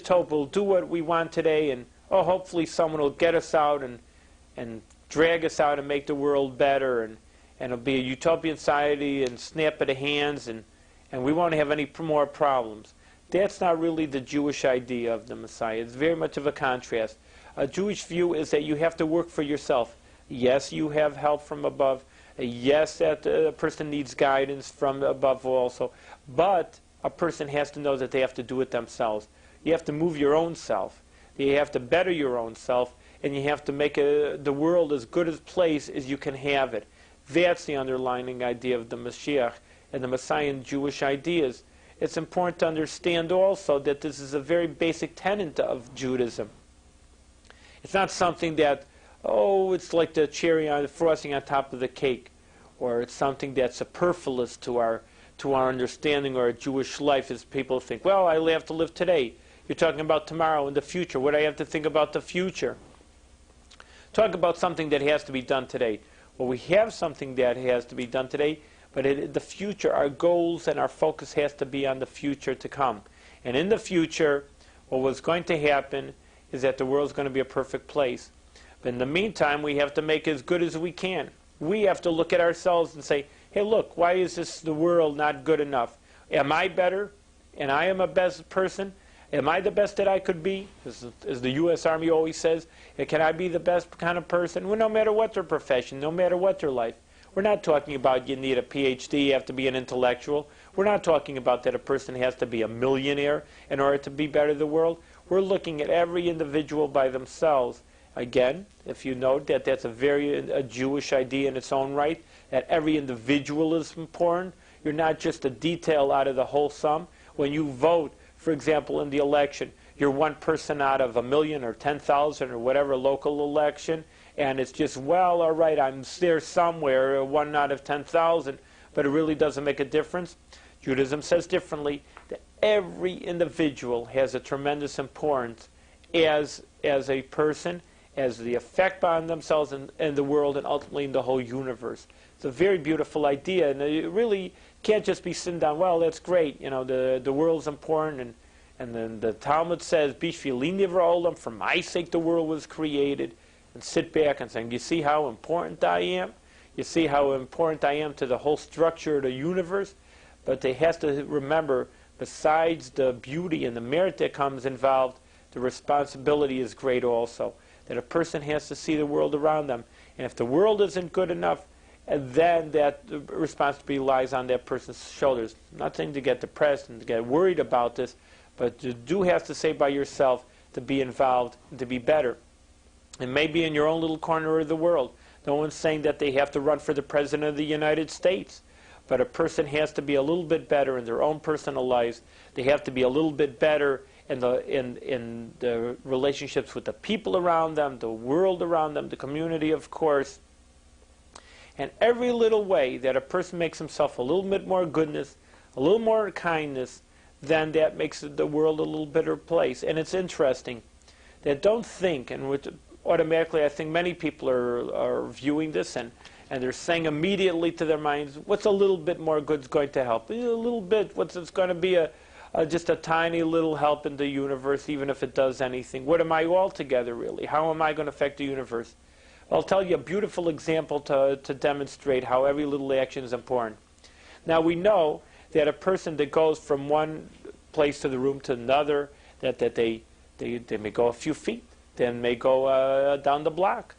just hope we'll do what we want today, and hopefully someone will get us out and drag us out and make the world better, and it'll be a utopian society and snap of the hands, and we won't have any more problems. That's not really the Jewish idea of the Messiah. It's very much of a contrast. A Jewish view is that you have to work for yourself. Yes, you have help from above. Yes, that a person needs guidance from above also. But a person has to know that they have to do it themselves. You have to move your own self. You have to better your own self. And you have to make the world as good a place as you can have it. That's the underlying idea of the Mashiach and the Messiah Jewish ideas. It's important to understand also that this is a very basic tenet of Judaism. It's not something that, it's like the cherry on the frosting on top of the cake, or it's something that's superfluous to our understanding or our Jewish life, as people think, well, I have to live today. You're talking about tomorrow and the future. What do I have to think about the future? Talk about something that has to be done today. Well, we have something that has to be done today, but the future, our goals and our focus has to be on the future to come. And in the future, what's going to happen is that the world's going to be a perfect place. But in the meantime, we have to make it as good as we can. We have to look at ourselves and say, hey, look, why is the world not good enough? Am I better? And I am a best person? Am I the best that I could be? As the U.S. Army always says, can I be the best kind of person? Well, no matter what their profession, no matter what their life. We're not talking about you need a PhD, you have to be an intellectual. We're not talking about that a person has to be a millionaire in order to be better in the world. We're looking at every individual by themselves. Again, if you note that that's a Jewish idea in its own right, that every individual is important. You're not just a detail out of the whole sum. When you vote, for example, in the election, you're one person out of 1 million or 10,000 or whatever local election, and it's just, well, all right, I'm there somewhere, 1 out of 10,000, but it really doesn't make a difference. Judaism says differently, that every individual has a tremendous importance as a person, as the effect on themselves and the world, and ultimately in the whole universe. It's a very beautiful idea, and it really can't just be sitting down, well, that's great, the world's important, and then the Talmud says, Bishvili nivra olam, for my sake the world was created, and sit back and say, you see how important I am? You see how important I am to the whole structure of the universe? But they have to remember, besides the beauty and the merit that comes involved, the responsibility is great also. That a person has to see the world around them. And if the world isn't good enough, then that responsibility lies on that person's shoulders. Nothing to get depressed and to get worried about this, but you do have to say by yourself to be involved and to be better. And maybe in your own little corner of the world. No one's saying that they have to run for the President of the United States. But a person has to be a little bit better in their own personal lives. They have to be a little bit better in the relationships with the people around them, the world around them, the community, of course. And every little way that a person makes himself a little bit more goodness, a little more kindness, then that makes the world a little better place. And it's interesting that don't think, and automatically I think many people are viewing this and they're saying immediately to their minds, what's a little bit more good's going to help? A little bit, it's going to be just a tiny little help in the universe, even if it does anything. What am I altogether, really? How am I going to affect the universe? I'll tell you a beautiful example to demonstrate how every little action is important. Now we know that a person that goes from one place to the room to another, that they may go a few feet, then may go down the block.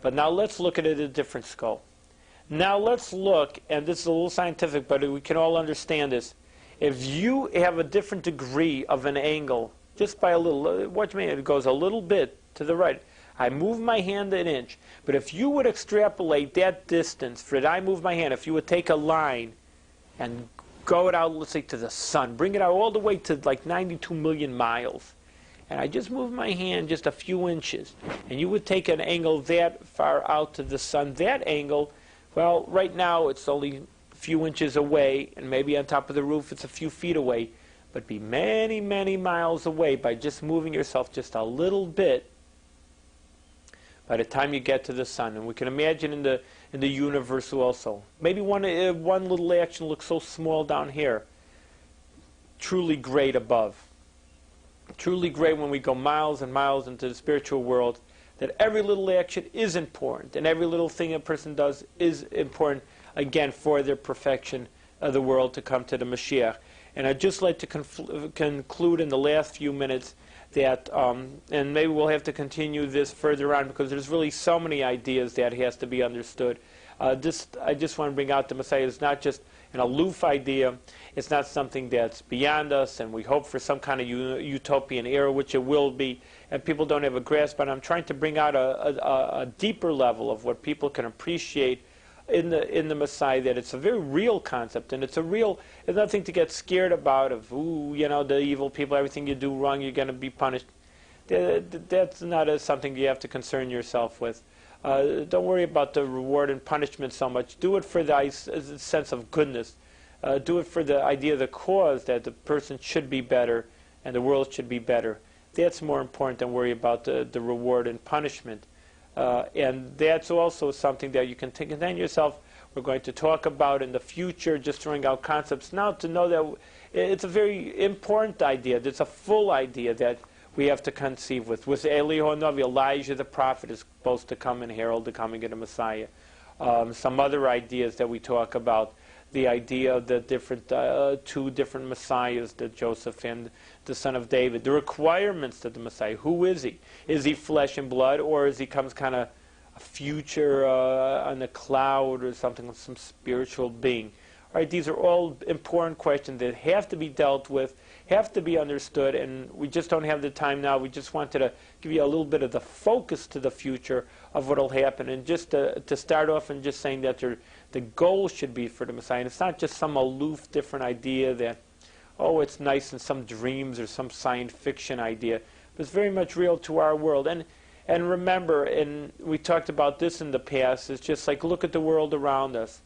But now let's look at it at a different scope. Now let's look, and this is a little scientific, but we can all understand this. If you have a different degree of an angle, just by a little, watch me, it goes a little bit to the right. I move my hand an inch. But if you would extrapolate that distance, for it, I move my hand, if you would take a line and go it out, let's say, to the sun, bring it out all the way to like 92 million miles, and I just move my hand just a few inches, and you would take an angle that far out to the sun, that angle, well, right now it's only a few inches away, and maybe on top of the roof it's a few feet away, but be many, many miles away by just moving yourself just a little bit by the time you get to the sun. And we can imagine in the universe also. Maybe one little action looks so small down here, truly great above. truly great when we go miles and miles into the spiritual world, that every little action is important, and every little thing a person does is important, again, for their perfection of the world to come to the Mashiach. And I'd just like to conclude in the last few minutes that, and maybe we'll have to continue this further on, because there's really so many ideas that has to be understood. I just want to bring out the Messiah is not just an aloof idea. It's not something that's beyond us, and we hope for some kind of utopian era, which it will be, and people don't have a grasp. But I'm trying to bring out a deeper level of what people can appreciate in the Messiah, that it's a very real concept, and it's nothing to get scared about of, ooh, the evil people, everything you do wrong, you're going to be punished. That's not something you have to concern yourself with. Don't worry about the reward and punishment so much. Do it for the sense of goodness. Do it for the idea of the cause, that the person should be better and the world should be better. That's more important than worry about the reward and punishment. And that's also something that you can contain yourself. We're going to talk about in the future, just throwing out concepts now, to know that it's a very important idea. It's a full idea that we have to conceive with. With Eliyahu Navi, Elijah the prophet is supposed to come and herald the coming of the Messiah. Some other ideas that we talk about, the idea of the two different Messiahs, the Joseph and the son of David, the requirements of the Messiah. Who is he? Is he flesh and blood, or is he comes kind of a future on a cloud or something, some spiritual being? All right, these are all important questions that have to be dealt with, have to be understood, and we just don't have the time now. We just wanted to give you a little bit of the focus to the future of what will happen, and just to start off and just saying that the goal should be for the Messiah. And it's not just some aloof, different idea that, oh, it's nice in some dreams or some science fiction idea, but it's very much real to our world. And remember, and we talked about this in the past, it's just like, look at the world around us.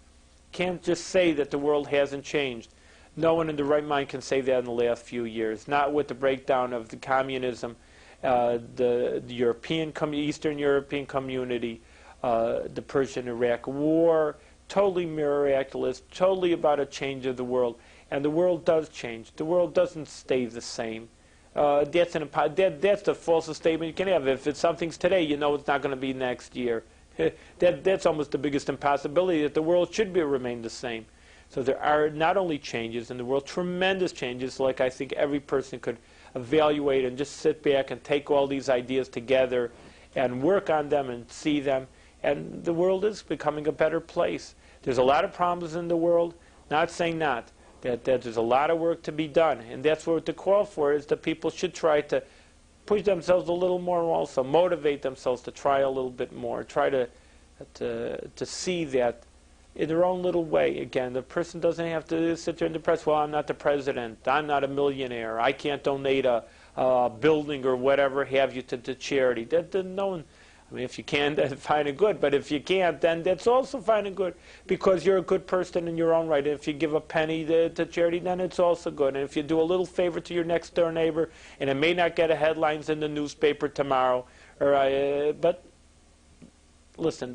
Can't just say that the world hasn't changed. No one in the right mind can say that in the last few years. Not with the breakdown of the communism, the Eastern European community, the Persian-Iraq War, totally miraculous, totally about a change of the world. And the world does change. The world doesn't stay the same. That's the falsest statement you can have. If something's today, you know it's not going to be next year. That's almost the biggest impossibility, that the world should remain the same. So there are not only changes in the world, tremendous changes, like I think every person could evaluate and just sit back and take all these ideas together and work on them and see them. And the world is becoming a better place. There's a lot of problems in the world, not saying not, that there's a lot of work to be done. And that's what the call for is, that people should try to push themselves a little more, also motivate themselves to try a little bit more, try to see that in their own little way. Again, the person doesn't have to sit there and depress, well, I'm not the president, I'm not a millionaire, I can't donate a building or whatever have you to charity. No one, I mean, if you can, then fine and good, but if you can't, then that's also fine and good, because you're a good person in your own right. And if you give a penny to charity, then it's also good. And if you do a little favor to your next door neighbor, and it may not get headlines in the newspaper tomorrow, but listen,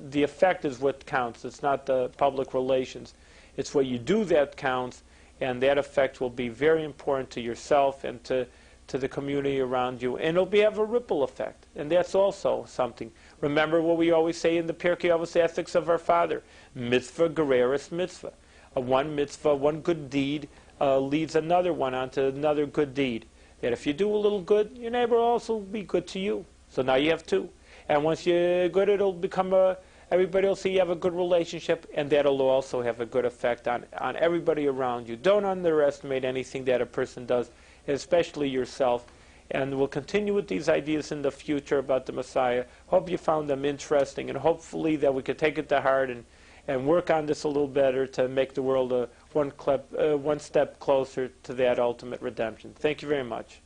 the effect is what counts. It's not the public relations. It's what you do that counts, and that effect will be very important to yourself and to the community around you, and it'll have a ripple effect, and that's also something. Remember what we always say in the Pirkei Avos Ethics of our Father: mitzvah gereris mitzvah. One mitzvah, one good deed leads another one onto another good deed. That if you do a little good, your neighbor will also be good to you. So now you have two. And once you're good, it'll become everybody will see you have a good relationship, and that'll also have a good effect on everybody around you. Don't underestimate anything that a person does, especially yourself. And we'll continue with these ideas in the future about the Messiah. Hope you found them interesting, and hopefully that we could take it to heart and work on this a little better to make the world one step closer to that ultimate redemption. Thank you very much.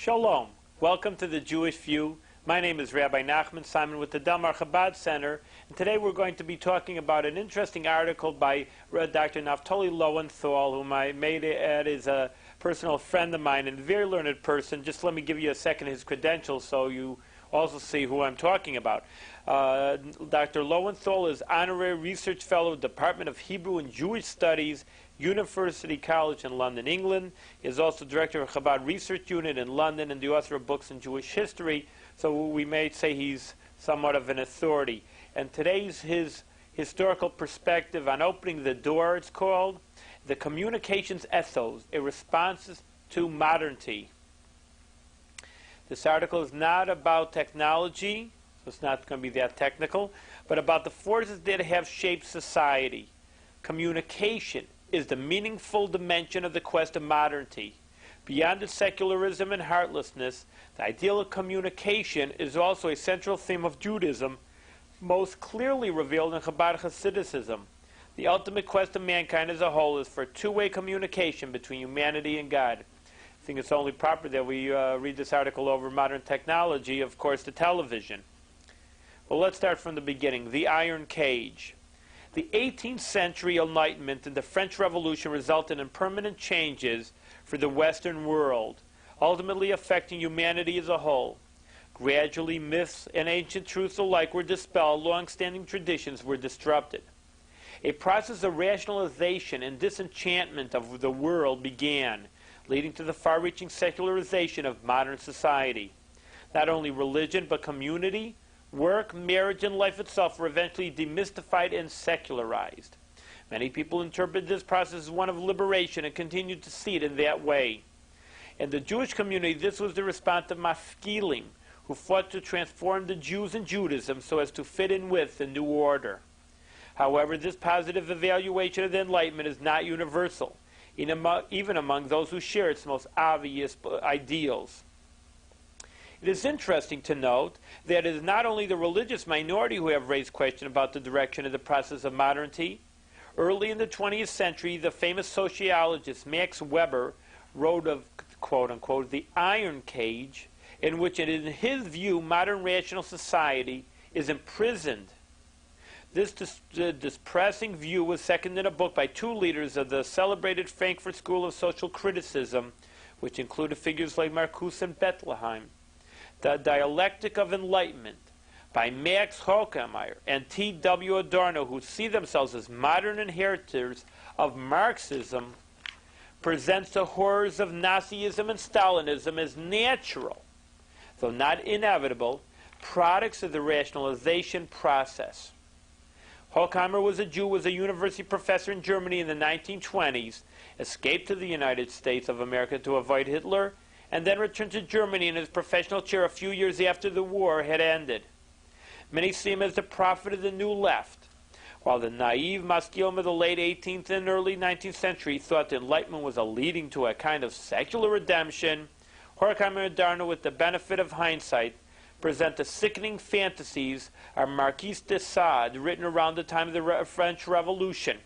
Shalom. Welcome to the Jewish View. My name is Rabbi Nachman Simon with the Delmar Chabad Center, and today we're going to be talking about an interesting article by Dr. Naftali Lowenthal, whom I made add is a personal friend of mine and a very learned person. Just let me give you a second his credentials so you also see who I'm talking about. Dr. Lowenthal is Honorary Research Fellow, Department of Hebrew and Jewish Studies, University College in London, England. He is also Director of Chabad Research Unit in London and the author of books in Jewish history, so we may say he's somewhat of an authority. And today's his historical perspective on opening the door, it's called, The Communications Ethos, a Response to Modernty. This article is not about technology, so it's not going to be that technical, but about the forces that have shaped society. Communication is the meaningful dimension of the quest of modernity. Beyond its secularism and heartlessness, the ideal of communication is also a central theme of Judaism, most clearly revealed in Chabad Hasidism. The ultimate quest of mankind as a whole is for two-way communication between humanity and God. I think it's only proper that we read this article over modern technology, of course, the television. Well, let's start from the beginning. The Iron Cage. The 18th century Enlightenment and the French Revolution resulted in permanent changes for the Western world, ultimately affecting humanity as a whole. Gradually, myths and ancient truths alike were dispelled, long-standing traditions were disrupted. A process of rationalization and disenchantment of the world began, leading to the far-reaching secularization of modern society. Not only religion, but community, work, marriage, and life itself were eventually demystified and secularized. Many people interpreted this process as one of liberation and continued to see it in that way. In the Jewish community, this was the response of Maskilim, who fought to transform the Jews and Judaism so as to fit in with the new order. However, this positive evaluation of the Enlightenment is not universal, even among those who share its most obvious ideals. It is interesting to note that it is not only the religious minority who have raised question about the direction of the process of modernity. Early in the 20th century, the famous sociologist Max Weber wrote of, quote-unquote, the Iron Cage, in which, in his view, modern rational society is imprisoned. This depressing view was seconded in a book by two leaders of the celebrated Frankfurt School of Social Criticism, which included figures like Marcuse and Bettelheim. The Dialectic of Enlightenment by Max Horkheimer and T.W. Adorno, who see themselves as modern inheritors of Marxism, presents the horrors of Nazism and Stalinism as natural, though not inevitable, products of the rationalization process. Horkheimer was a Jew, was a university professor in Germany in the 1920s, escaped to the United States of America to avoid Hitler, and then returned to Germany in his professional chair a few years after the war had ended. Many see him as the prophet of the New Left, while the naive Maskilim of the late 18th and early 19th century thought the Enlightenment was leading to a kind of secular redemption. Horkheimer and Adorno, with the benefit of hindsight, present the sickening fantasies of Marquis de Sade, written around the time of the French Revolution,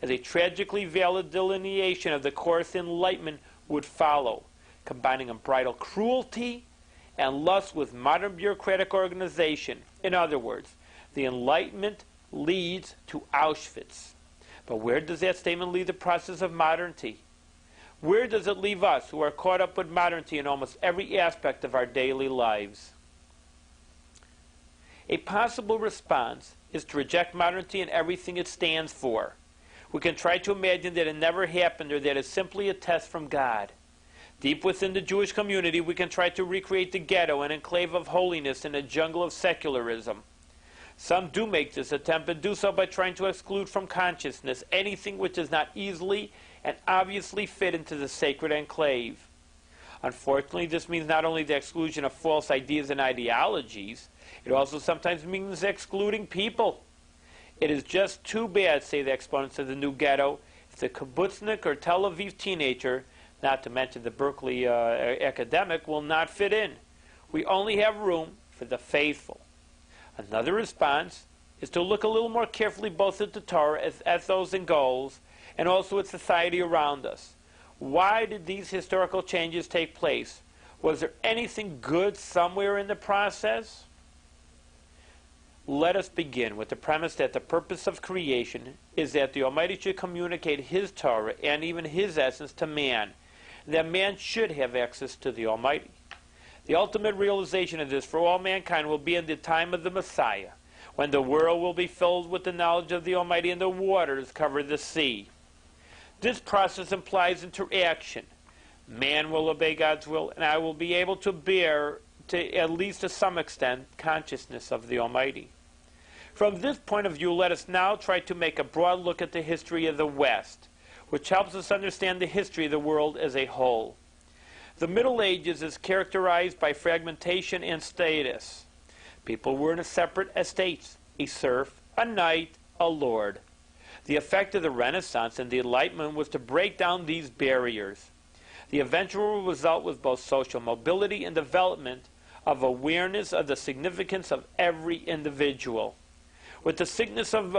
as a tragically valid delineation of the course the Enlightenment would follow, combining unbridled cruelty and lust with modern bureaucratic organization. In other words, the Enlightenment leads to Auschwitz. But where does that statement leave the process of modernity? Where does it leave us, who are caught up with modernity in almost every aspect of our daily lives? A possible response is to reject modernity and everything it stands for. We can try to imagine that it never happened or that it's simply a test from God. Deep within the Jewish community, we can try to recreate the ghetto, an enclave of holiness in a jungle of secularism. Some do make this attempt and do so by trying to exclude from consciousness anything which does not easily and obviously fit into the sacred enclave. Unfortunately, this means not only the exclusion of false ideas and ideologies, it also sometimes means excluding people. It is just too bad, say the exponents of the new ghetto, if the kibbutznik or Tel Aviv teenager, not to mention the Berkeley academic, will not fit in. We only have room for the faithful. Another response is to look a little more carefully both at the Torah, its ethos and goals, and also at society around us. Why did these historical changes take place? Was there anything good somewhere in the process? Let us begin with the premise that the purpose of creation is that the Almighty should communicate His Torah and even His essence to man, and that man should have access to the Almighty. The ultimate realization of this for all mankind will be in the time of the Messiah, when the world will be filled with the knowledge of the Almighty and the waters cover the sea. This process implies interaction. Man will obey God's will, and I will be able to bear, at least to some extent, consciousness of the Almighty. From this point of view, let us now try to make a broad look at the history of the West, which helps us understand the history of the world as a whole. The Middle Ages is characterized by fragmentation and status. People were in separate estates, a serf, a knight, a lord. The effect of the Renaissance and the Enlightenment was to break down these barriers. The eventual result was both social mobility and development of awareness of the significance of every individual. With the sickness of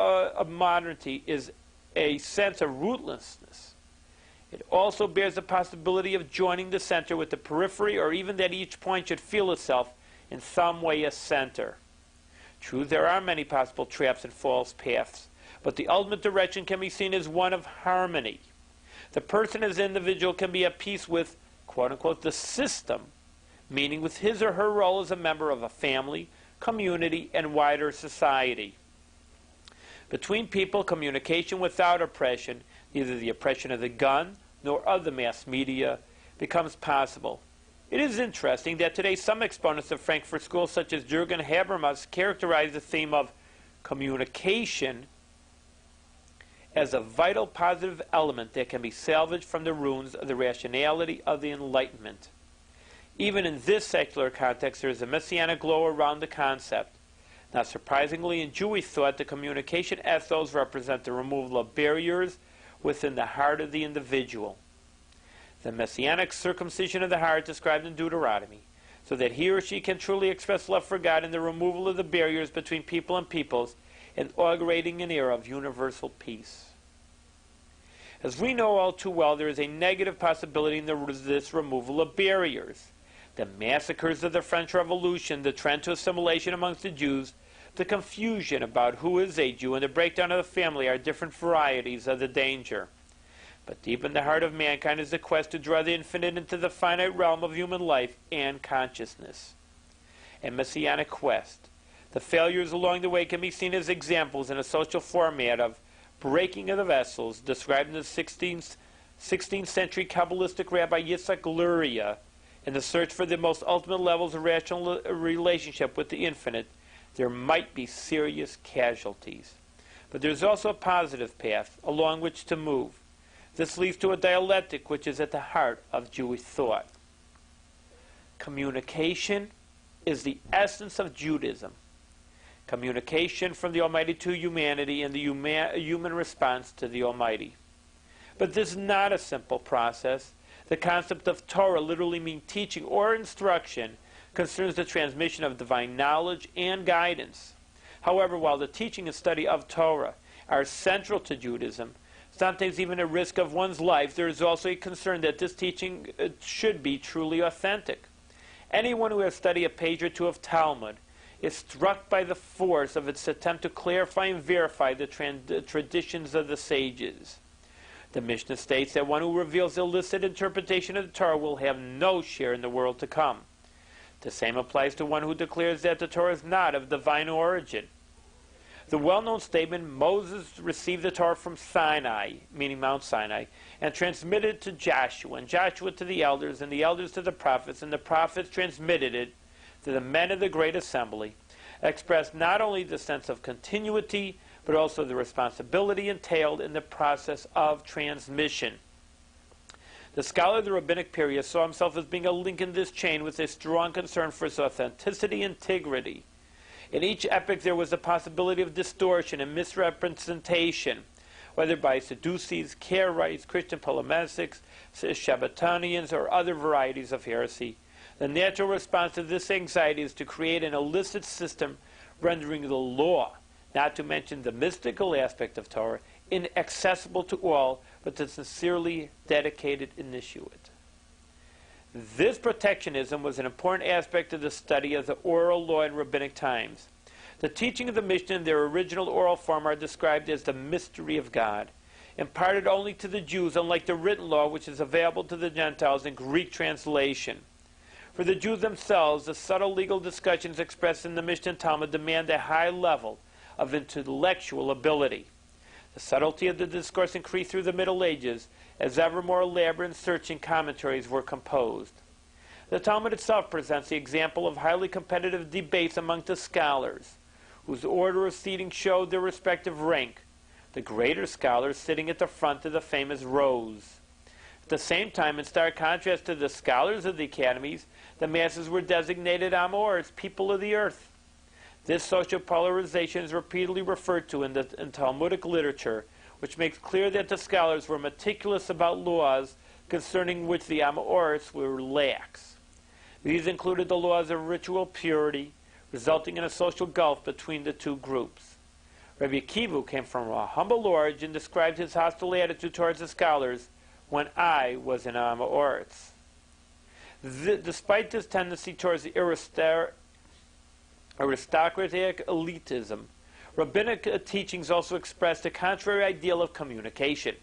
modernity is a sense of rootlessness. It also bears the possibility of joining the center with the periphery, or even that each point should feel itself in some way a center. True, there are many possible traps and false paths, but the ultimate direction can be seen as one of harmony. The person as an individual can be at peace with, quote-unquote, the system, meaning with his or her role as a member of a family, community, and wider society. Between people, communication without oppression, neither the oppression of the gun nor of the mass media, becomes possible. It is interesting that today some exponents of Frankfurt School, such as Jürgen Habermas, characterize the theme of communication as a vital positive element that can be salvaged from the ruins of the rationality of the Enlightenment. Even in this secular context, there is a messianic glow around the concept. Not surprisingly, in Jewish thought, the communication ethos represent the removal of barriers within the heart of the individual. The messianic circumcision of the heart described in Deuteronomy, so that he or she can truly express love for God, and the removal of the barriers between people and peoples, inaugurating an era of universal peace. As we know all too well, there is a negative possibility in this removal of barriers. The massacres of the French Revolution, the trend to assimilation amongst the Jews, the confusion about who is a Jew, and the breakdown of the family are different varieties of the danger. But deep in the heart of mankind is the quest to draw the infinite into the finite realm of human life and consciousness. A messianic quest. The failures along the way can be seen as examples in a social format of breaking of the vessels, described in the 16th century Kabbalistic Rabbi Yitzhak Luria. In the search for the most ultimate levels of rational relationship with the infinite, there might be serious casualties. But there's also a positive path along which to move. This leads to a dialectic which is at the heart of Jewish thought. Communication is the essence of Judaism. Communication from the Almighty to humanity and the human response to the Almighty. But this is not a simple process. The concept of Torah literally means teaching or instruction, concerns the transmission of divine knowledge and guidance. However, while the teaching and study of Torah are central to Judaism, sometimes even at risk of one's life, there is also a concern that this teaching should be truly authentic. Anyone who has studied a page or two of Talmud is struck by the force of its attempt to clarify and verify the traditions of the sages. The Mishnah states that one who reveals illicit interpretation of the Torah will have no share in the world to come. The same applies to one who declares that the Torah is not of divine origin. The well-known statement, Moses received the Torah from Sinai, meaning Mount Sinai, and transmitted it to Joshua, and Joshua to the elders, and the elders to the prophets, and the prophets transmitted it to the men of the great assembly, expressed not only the sense of continuity, but also the responsibility entailed in the process of transmission. The scholar of the rabbinic period saw himself as being a link in this chain with a strong concern for its authenticity and integrity. In each epoch there was a possibility of distortion and misrepresentation, whether by Sadducees, Karaites, Christian polemists, Shabbatonians, or other varieties of heresy. The natural response to this anxiety is to create an illicit system rendering the law, not to mention the mystical aspect of Torah, inaccessible to all but the sincerely dedicated initiate. This protectionism was an important aspect of the study of the oral law in rabbinic times. The teaching of the Mishnah in their original oral form are described as the mystery of God, imparted only to the Jews, unlike the written law which is available to the Gentiles in Greek translation. For the Jews themselves, the subtle legal discussions expressed in the Mishnah and Talmud demand a high level of intellectual ability. The subtlety of the discourse increased through the Middle Ages as ever more elaborate and searching commentaries were composed. The Talmud itself presents the example of highly competitive debates among the scholars, whose order of seating showed their respective rank, the greater scholars sitting at the front of the famous rows. At the same time, in stark contrast to the scholars of the academies, the masses were designated Amor, people of the earth. This social polarization is repeatedly referred to in Talmudic literature, which makes clear that the scholars were meticulous about laws concerning which the Amorites were lax. These included the laws of ritual purity, resulting in a social gulf between the two groups. Rabbi Akiva came from a humble origin, described his hostile attitude towards the scholars when I was an Amorites. Despite this tendency towards the aristocratic elitism, rabbinic teachings also expressed a contrary ideal of communication.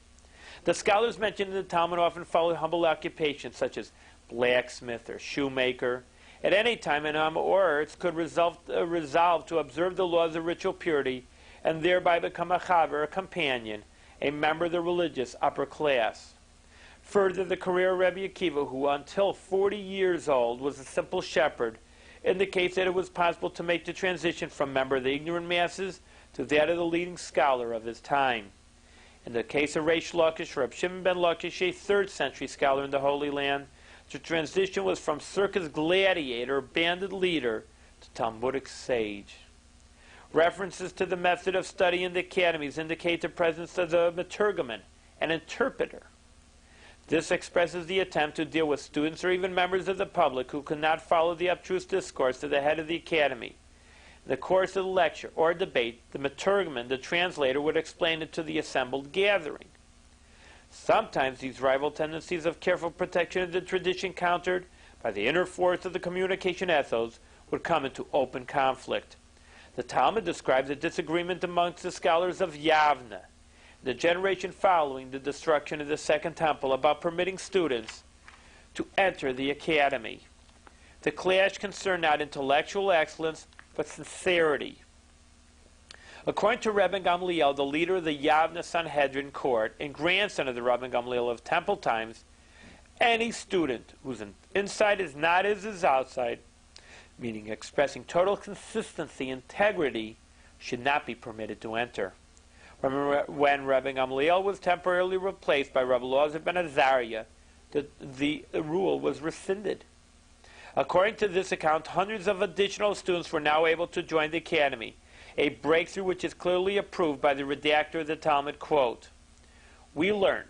The scholars mentioned in the Talmud often followed humble occupations such as blacksmith or shoemaker. At any time, an Amoritz could resolve to observe the laws of ritual purity and thereby become a chaver, a companion, a member of the religious upper class. Further, the career of Rabbi Akiva, who until 40 years old was a simple shepherd, indicates that it was possible to make the transition from member of the ignorant masses to that of the leading scholar of his time. In the case of Reish Lakish, Reb Shimon ben Lakish, a 3rd century scholar in the Holy Land, the transition was from circus gladiator, bandit leader, to Talmudic sage. References to the method of study in the academies indicate the presence of the meturgaman, an interpreter. This expresses the attempt to deal with students or even members of the public who could not follow the abstruse discourse to the head of the academy. In the course of the lecture or debate, the meturgaman, the translator, would explain it to the assembled gathering. Sometimes these rival tendencies of careful protection of the tradition countered by the inner force of the communication ethos would come into open conflict. The Talmud describes a disagreement amongst the scholars of Yavne, the generation following the destruction of the Second Temple, about permitting students to enter the academy. The clash concerned not intellectual excellence, but sincerity. According to Rabbi Gamliel, the leader of the Yavne Sanhedrin court and grandson of the Rabbi Gamliel of Temple times, any student whose inside is not as his outside, meaning expressing total consistency, integrity, should not be permitted to enter. When Rabbi Gamliel was temporarily replaced by Rabbi Elazar ben Azariah, the rule was rescinded. According to this account, hundreds of additional students were now able to join the academy, a breakthrough which is clearly approved by the redactor of the Talmud. Quote, "We learned